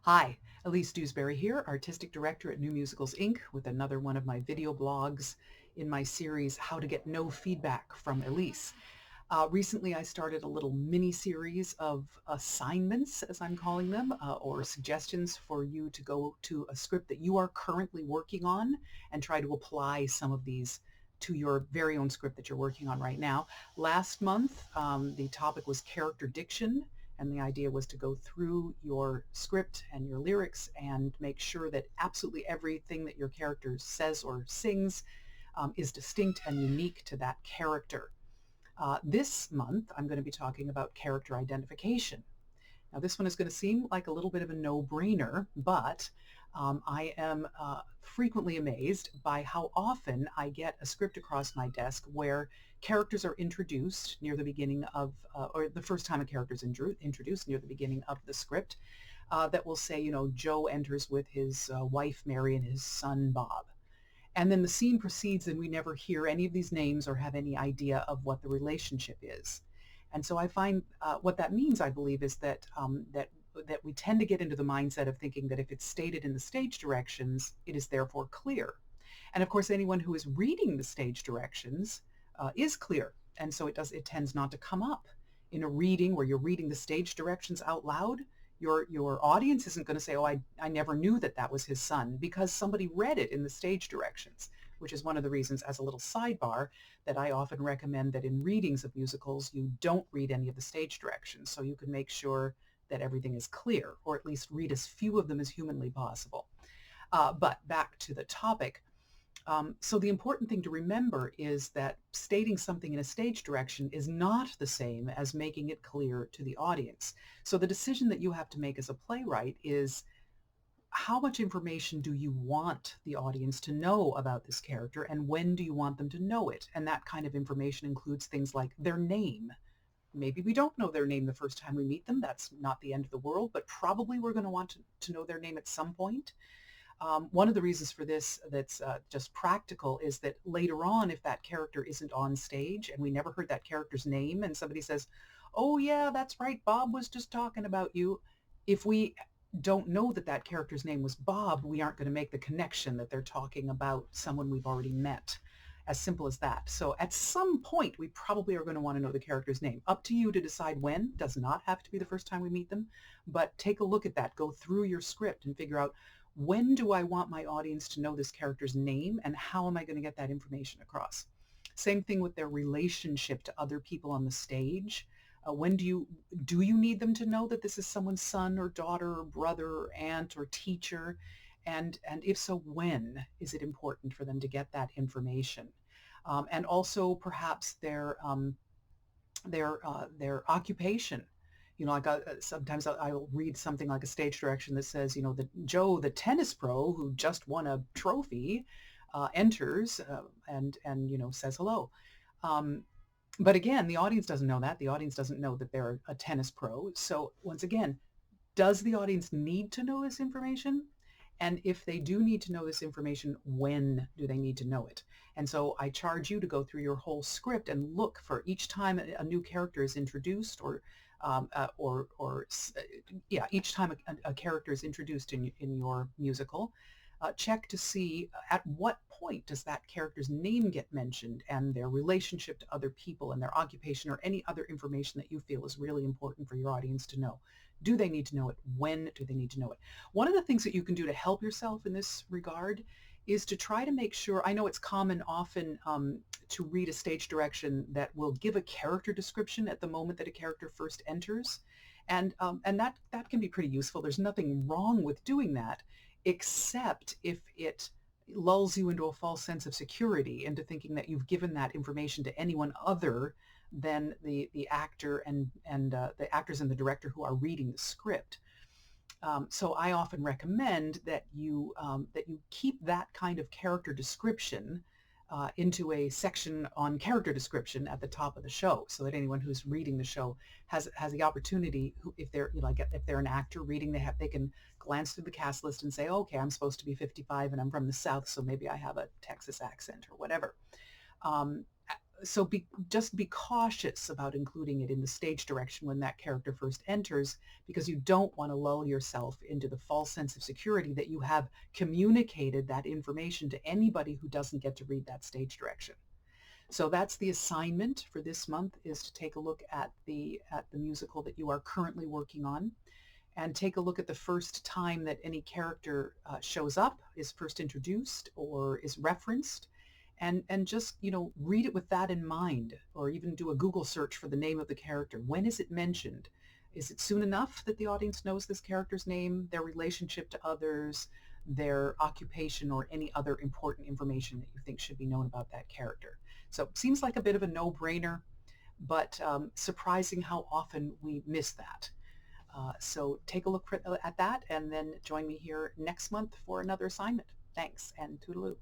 Hi, Elise Dewsberry here, Artistic Director at New Musicals Inc., with another one of my video blogs in my series, How to Get No Feedback from Elise. Recently, I started a little mini series of assignments, as I'm calling them, or suggestions for you to go to a script that you are currently working on and try to apply some of these to your very own script that you're working on right now. Last month, the topic was character diction, and the idea was to go through your script and your lyrics and make sure that absolutely everything that your character says or sings is distinct and unique to that character. This month, I'm going to be talking about character identification. Now, this one is going to seem like a little bit of a no-brainer, but I am frequently amazed by how often I get a script across my desk where characters are introduced near the beginning of, or the first time a character is introduced near the beginning of the script, that will say, Joe enters with his wife Mary and his son Bob. And then the scene proceeds and we never hear any of these names or have any idea of what the relationship is. And so I find what that means, I believe, is that we tend to get into the mindset of thinking that if it's stated in the stage directions, it is therefore clear. And of course, anyone who is reading the stage directions is clear. And so it tends not to come up in a reading where you're reading the stage directions out loud. Your audience isn't going to say, oh, I never knew that that was his son, because somebody read it in the stage directions, which is one of the reasons, as a little sidebar, that I often recommend that in readings of musicals, you don't read any of the stage directions, so you can make sure that everything is clear, or at least read as few of them as humanly possible. But back to the topic. So the important thing to remember is that stating something in a stage direction is not the same as making it clear to the audience. So the decision that you have to make as a playwright is, how much information do you want the audience to know about this character, and when do you want them to know it? And that kind of information includes things like their name. Maybe we don't know their name the first time we meet them. That's not the end of the world, but probably we're going to want to know their name at some point. One of the reasons for this that's just practical is that later on, if that character isn't on stage and we never heard that character's name and somebody says, oh yeah, that's right, Bob was just talking about you. If we don't know that that character's name was Bob, we aren't going to make the connection that they're talking about someone we've already met. As simple as that. So at some point, we probably are going to want to know the character's name. Up to you to decide when. Does not have to be the first time we meet them, but take a look at that. Go through your script and figure out, when do I want my audience to know this character's name, and how am I going to get that information across? Same thing with their relationship to other people on the stage. When do you need them to know that this is someone's son or daughter or brother or aunt or teacher? And if so, when is it important for them to get that information? And also perhaps their occupation. Like sometimes I'll read something like a stage direction that says, that Joe, the tennis pro who just won a trophy, enters and says hello. But again, the audience doesn't know that. The audience doesn't know that they're a tennis pro. So once again, does the audience need to know this information? And if they do need to know this information, when do they need to know it? And so I charge you to go through your whole script and look for each time a new character is introduced, each time a character is introduced in your musical, check to see at what point does that character's name get mentioned, and their relationship to other people and their occupation or any other information that you feel is really important for your audience to know. Do they need to know it? When do they need to know it? One of the things that you can do to help yourself in this regard is to try to make sure, I know it's common often to read a stage direction that will give a character description at the moment that a character first enters. And that can be pretty useful. There's nothing wrong with doing that, except if it lulls you into a false sense of security, into thinking that you've given that information to anyone other than the actor and the actors and the director who are reading the script. So I often recommend that you keep that kind of character description into a section on character description at the top of the show, so that anyone who's reading the show has the opportunity, if they're if they're an actor reading, they can glance through the cast list and say, okay, I'm supposed to be 55 and I'm from the South, so maybe I have a Texas accent or whatever. So just be cautious about including it in the stage direction when that character first enters, because you don't want to lull yourself into the false sense of security that you have communicated that information to anybody who doesn't get to read that stage direction. So that's the assignment for this month, is to take a look at the musical that you are currently working on, and take a look at the first time that any character shows up, is first introduced or is referenced, and just, read it with that in mind, or even do a Google search for the name of the character. When is it mentioned? Is it soon enough that the audience knows this character's name, their relationship to others, their occupation, or any other important information that you think should be known about that character? So seems like a bit of a no-brainer, but surprising how often we miss that. So take a look at that, and then join me here next month for another assignment. Thanks, and toodaloo.